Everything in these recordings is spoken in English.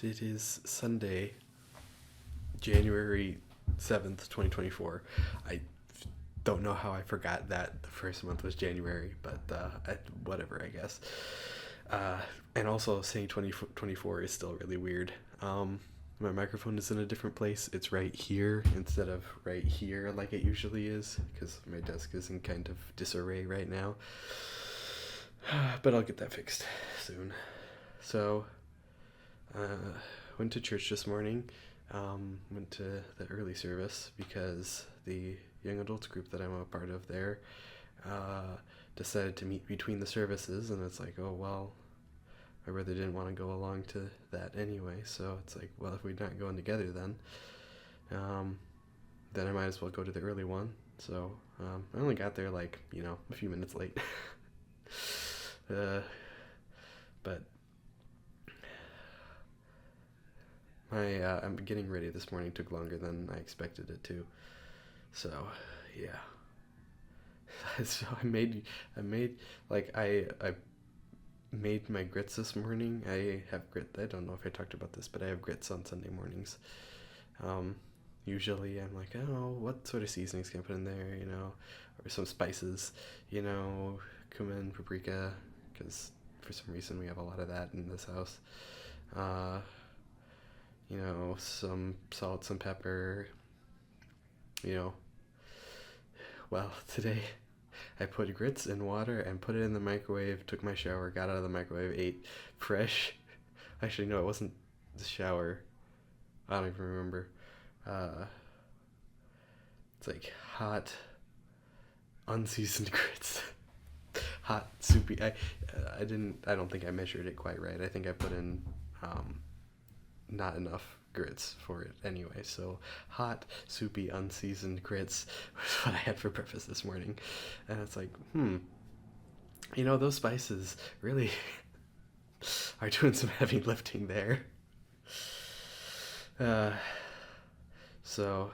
It is Sunday, January 7th, 2024. I don't know how I forgot that the first month was January, but whatever, I guess. Uh, and also, saying 2024 is still really weird. My microphone is in a different place. It's right here instead of right here like it usually is, because my desk is in kind of disarray right now. But I'll get that fixed soon. So, uh, went to church this morning. Went to the early service because the young adults group that I'm a part of there uh, decided to meet between the services, and it's like, oh well, my brother didn't want to go along to that anyway, so it's like, well, if we're not going together, um, then I might as well go to the early one. So I only got there like a few minutes late, uh, but my I'm getting ready this morning took longer than I expected it to. So yeah, so I made like I made my grits this morning. I have grit. I don't know if I talked about this, but I have grits on Sunday mornings. Um, Usually I'm like, oh, what sort of seasonings can I put in there, or some spices, cumin, paprika, because for some reason we have a lot of that in this house. Uh, some salt, some pepper, you know. Well, today I put grits in water and put it in the microwave, took my shower, got out of the microwave, ate fresh. Actually, no, it wasn't the shower. I don't even remember. Uh, it's like hot, unseasoned grits. Hot, soupy. I didn't. I don't think I measured it quite right. I think I put in um, not enough grits for it anyway. So hot, soupy, unseasoned grits was what I had for breakfast this morning, and it's like, those spices really are doing some heavy lifting there. Uh, so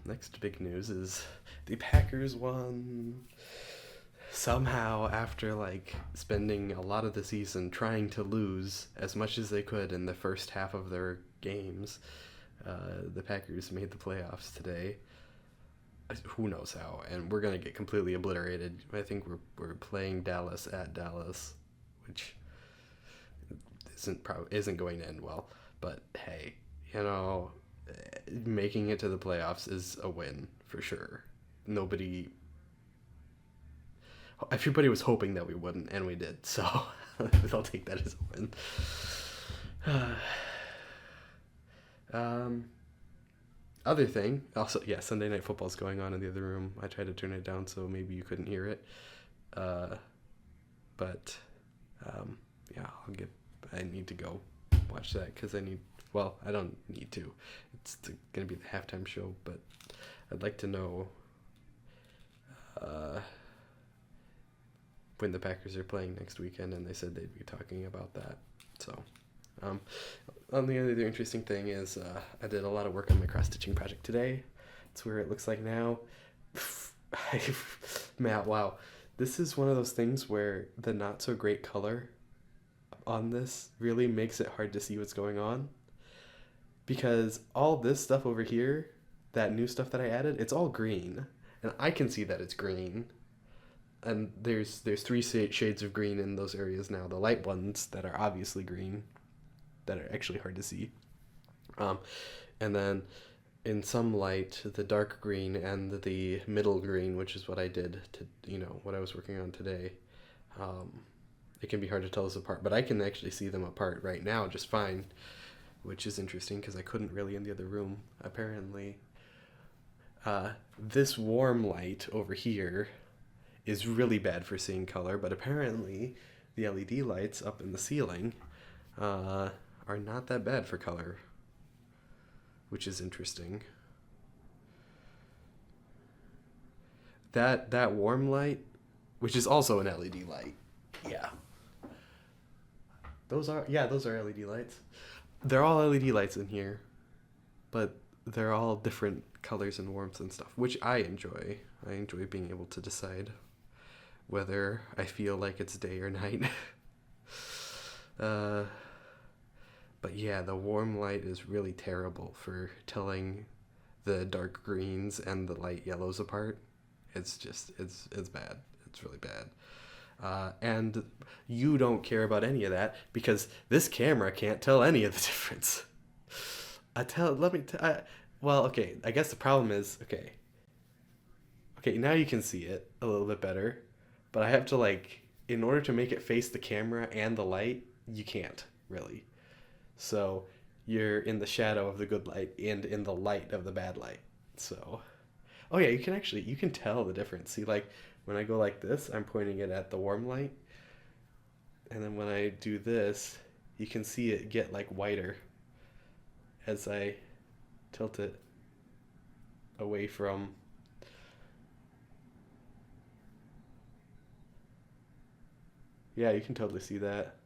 next big news is the Packers won. Somehow, after like spending a lot of the season trying to lose as much as they could in the first half of their games, the Packers made the playoffs today. Who knows how? And we're gonna get completely obliterated. I think we're playing Dallas at Dallas, which isn't going to end well. But hey, making it to the playoffs is a win for sure. Everybody was hoping that we wouldn't, and we did. So I'll take that as a win. Other thing, also, yeah, Sunday Night Football's going on in the other room. I tried to turn it down so maybe you couldn't hear it. But yeah, I need to go watch that because I don't need to. It's going to be the halftime show, but I'd like to know when the Packers are playing next weekend, and they said they'd be talking about that. So, on the other interesting thing is I did a lot of work on my cross-stitching project today. It's where it looks like now. Matt, wow. This is one of those things where the not-so-great color on this really makes it hard to see what's going on. Because all this stuff over here, that new stuff that I added, it's all green. And I can see that it's green. And there's three shades of green in those areas now. The light ones that are obviously green, that are actually hard to see. And then in some light, the dark green and the middle green, which is what I did to, what I was working on today. It can be hard to tell us apart, but I can actually see them apart right now just fine, which is interesting because I couldn't really in the other room. Apparently, this warm light over here is really bad for seeing color, but apparently the LED lights up in the ceiling are not that bad for color, which is interesting. That warm light, which is also an LED light, yeah. Those are LED lights. They're all LED lights in here, but they're all different colors and warmths and stuff, which I enjoy. I enjoy being able to decide whether I feel like it's day or night. But yeah, the warm light is really terrible for telling the dark greens and the light yellows apart. It's bad. It's really bad. And you don't care about any of that because this camera can't tell any of the difference. I tell. Let me. Well, okay. I guess the problem is okay. Okay, now you can see it a little bit better, but I have to like, in order to make it face the camera and the light, you can't really. So you're in the shadow of the good light and in the light of the bad light. So, oh yeah, you can tell the difference. See, like when I go like this, I'm pointing it at the warm light, and then when I do this, you can see it get like whiter as I tilt it away from. Yeah, you can totally see that.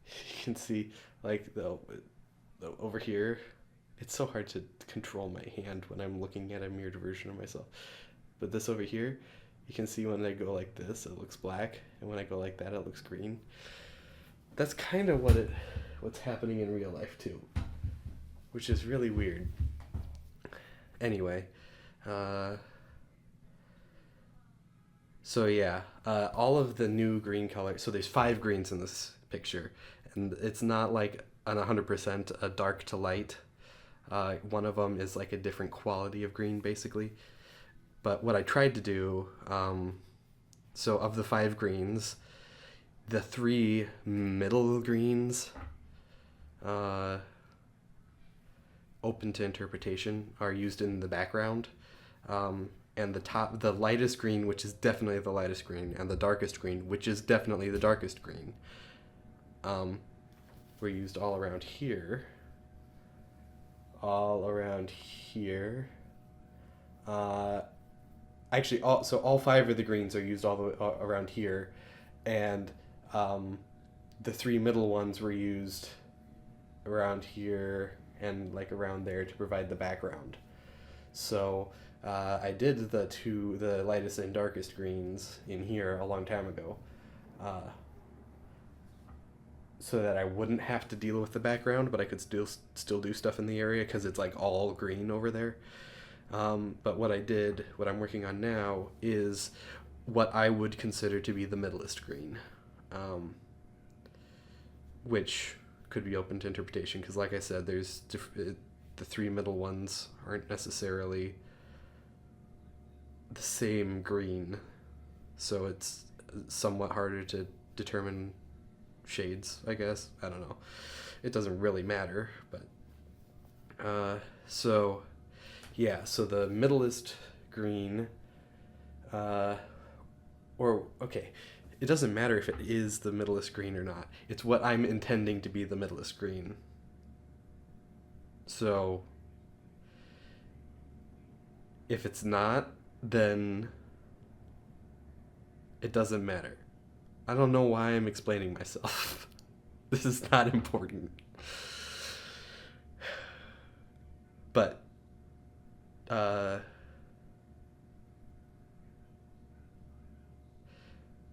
You can see like the over here. It's so hard to control my hand when I'm looking at a mirrored version of myself. But this over here, you can see when I go like this, it looks black, and when I go like that, it looks green. That's kind of what's happening in real life too, which is really weird. Anyway, uh, so yeah, all of the new green color. So there's five greens in this picture, and it's not like an 100% a dark to light. One of them is like a different quality of green, basically. But what I tried to do, so of the five greens, the three middle greens, uh, open to interpretation, are used in the background. And the lightest green, which is definitely the lightest green, and the darkest green, which is definitely the darkest green, were used all around here. All around here. Uh, Actually, all five of the greens are used all the way around here, and the three middle ones were used around here and like around there to provide the background. So I did the lightest and darkest greens in here a long time ago, uh, so that I wouldn't have to deal with the background, but I could still do stuff in the area because it's like all green over there. But what I'm working on now, is what I would consider to be the middleist green, which could be open to interpretation because, like I said, the three middle ones aren't necessarily the same green, so it's somewhat harder to determine shades, I guess. I don't know. It doesn't really matter, but so yeah, so the middleist green, uh, or okay, it doesn't matter if it is the middleist green or not. It's what I'm intending to be the middleist green. So if it's not, then it doesn't matter. I don't know why I'm explaining myself. This is not important. But uh,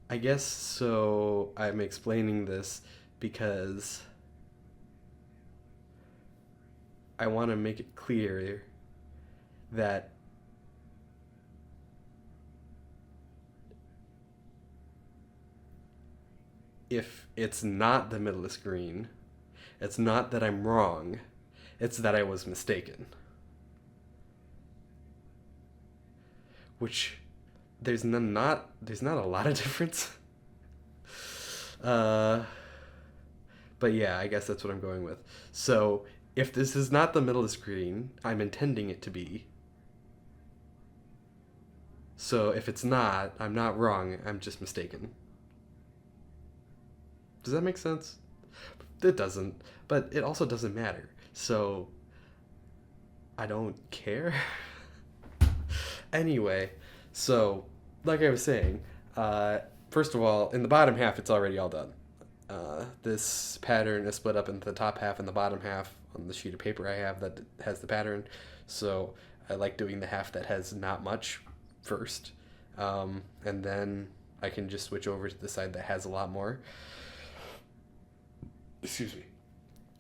I guess so. I'm explaining this because I want to make it clear that if it's not the middleist green, it's not that I'm wrong, it's that I was mistaken. Which there's not a lot of difference. Uh, but yeah, I guess that's what I'm going with. So if this is not the middleist green, I'm intending it to be. So if it's not, I'm not wrong, I'm just mistaken. Does that make sense? It doesn't, but it also doesn't matter. So I don't care. Anyway, so like I was saying, first of all, in the bottom half, it's already all done. This pattern is split up into the top half and the bottom half on the sheet of paper I have that has the pattern. So I like doing the half that has not much first, and then I can just switch over to the side that has a lot more. Excuse me.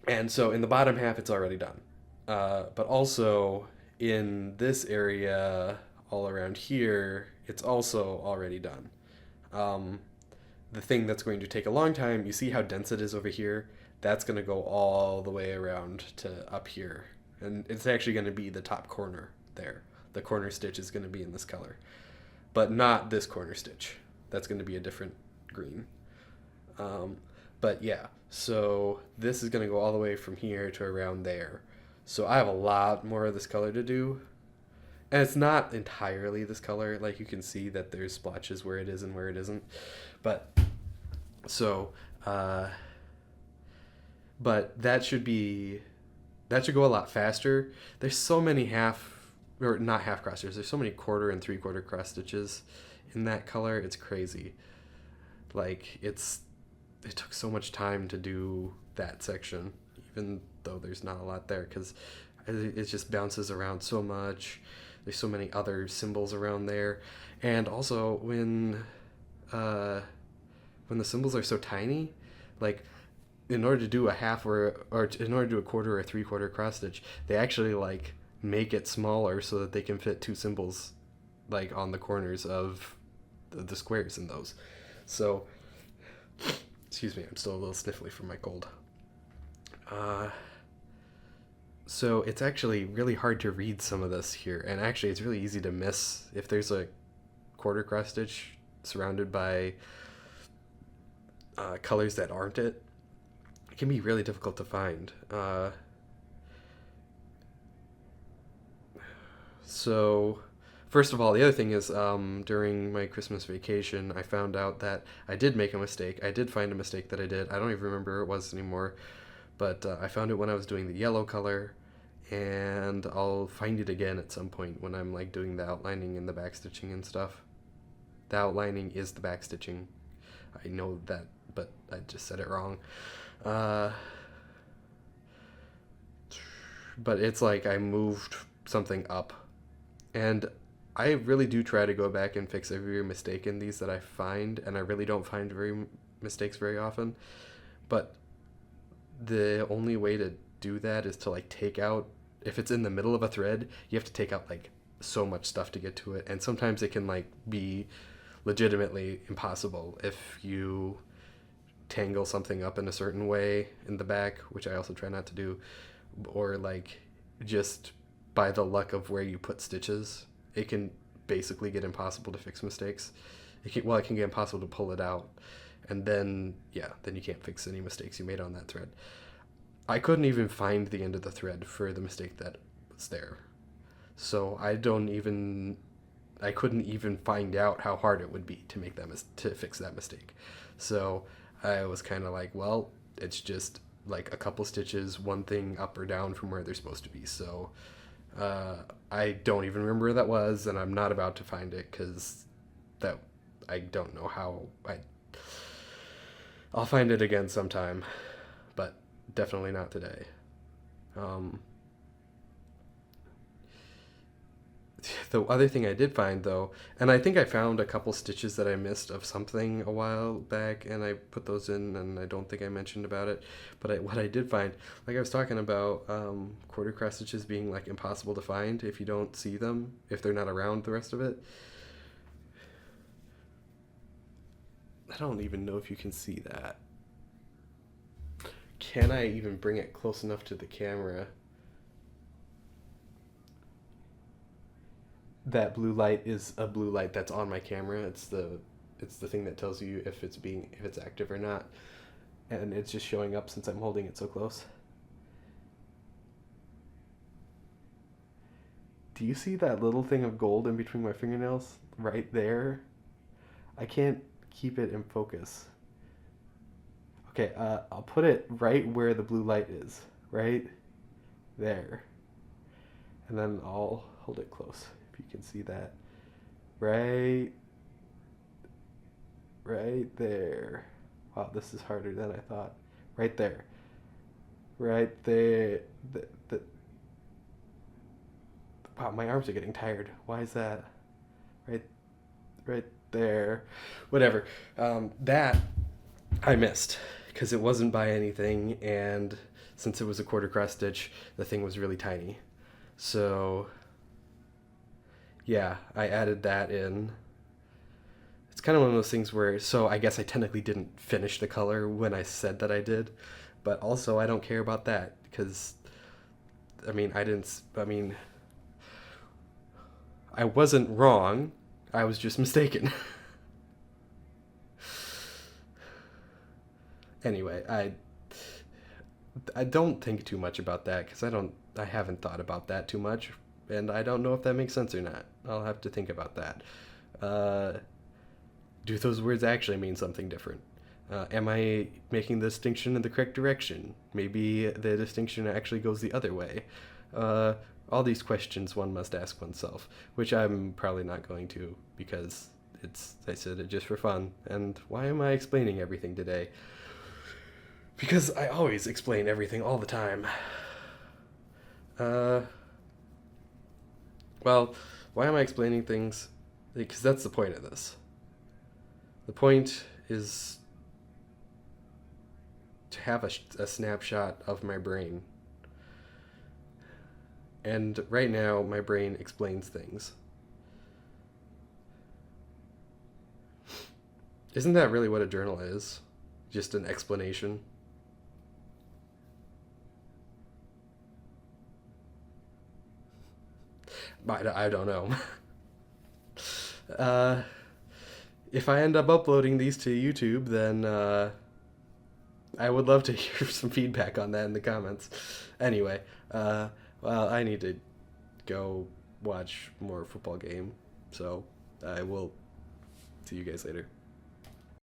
And so in the bottom half, it's already done. But also in this area, all around here, it's also already done. Um, the thing that's going to take a long time, you see how dense it is over here? That's going to go all the way around to up here. And it's actually going to be the top corner there. The corner stitch is going to be in this color, but not this corner stitch. That's going to be a different green. Um, but yeah, so this is going to go all the way from here to around there. So I have a lot more of this color to do. And it's not entirely this color. Like you can see that there's splotches where it is and where it isn't. But so, but that should go a lot faster. There's so many or not half cross stitches. There's so many quarter and 3/4 cross stitches in that color. It's crazy. Like it took so much time to do that section, even though there's not a lot there, because it just bounces around so much. There's so many other symbols around there, and also when the symbols are so tiny, like in order to do a half or in order to do a quarter or 3/4 cross stitch, they actually like make it smaller so that they can fit two symbols like on the corners of the squares in those. So, excuse me, I'm still a little sniffly from my cold. So it's actually really hard to read some of this here, and actually it's really easy to miss if there's a quarter cross stitch surrounded by colors that aren't it. It can be really difficult to find. So first of all, the other thing is during my Christmas vacation, I found out that I did make a mistake. I did find a mistake that I did. I don't even remember where it was anymore, but I found it when I was doing the yellow color, and I'll find it again at some point when I'm like doing the outlining and the backstitching and stuff. The outlining is the backstitching. I know that, but I just said it wrong. But it's like I moved something up, and I really do try to go back and fix every mistake in these that I find, and I really don't find mistakes very often. But the only way to do that is to like take out, if it's in the middle of a thread, you have to take out like so much stuff to get to it, and sometimes it can like be legitimately impossible if you tangle something up in a certain way in the back, which I also try not to do, or like just by the luck of where you put stitches, it can basically get impossible to fix mistakes. It can get impossible to pull it out, and then then you can't fix any mistakes you made on that thread. I couldn't even find the end of the thread for the mistake that was there, so I couldn't even find out how hard it would be to make to fix that mistake. So I was kind of like, well, it's just like a couple stitches, one thing up or down from where they're supposed to be. So I don't even remember where that was, and I'm not about to find it because I don't know how. I'll find it again sometime, but definitely not today. The other thing I did find, though, and I think I found a couple stitches that I missed of something a while back, and I put those in, and I don't think I mentioned about it, but what I did find, like I was talking about quarter cross stitches being like impossible to find if you don't see them, if they're not around the rest of it. I don't even know if you can see that. Can I even bring it close enough to the camera? That blue light is a blue light that's on my camera. It's the thing that tells you if it's active or not, and it's just showing up since I'm holding it so close. Do you see that little thing of gold in between my fingernails right there? I can't keep it in focus. Okay, I'll put it right where the blue light is, right there, and then I'll hold it close. If you can see that, right there. Wow, this is harder than I thought. Right there, wow, my arms are getting tired. Why is that? Right there. Whatever. That I missed. because it wasn't by anything, and since it was a quarter cross stitch, the thing was really tiny. So yeah, I added that in. It's kind of one of those things where, so I guess I technically didn't finish the color when I said that I did, but also I don't care about that because, I mean, I wasn't wrong. I was just mistaken. Anyway, I don't think too much about that because I haven't thought about that too much, and I don't know if that makes sense or not. I'll have to think about that. Uh, do those words actually mean something different? Am I making the distinction in the correct direction? Maybe the distinction actually goes the other way. Uh, all these questions one must ask oneself, which I'm probably not going to because I said it just for fun. And why am I explaining everything today? Because I always explain everything all the time. Uh, well, why am I explaining things? Because that's the point of this. The point is to have a snapshot of my brain. And right now, my brain explains things. Isn't that really what a journal is? Just an explanation? I don't know. uh, if I end up uploading these to YouTube, then I would love to hear some feedback on that in the comments. Anyway, well, I need to go watch more football game, so I will see you guys later.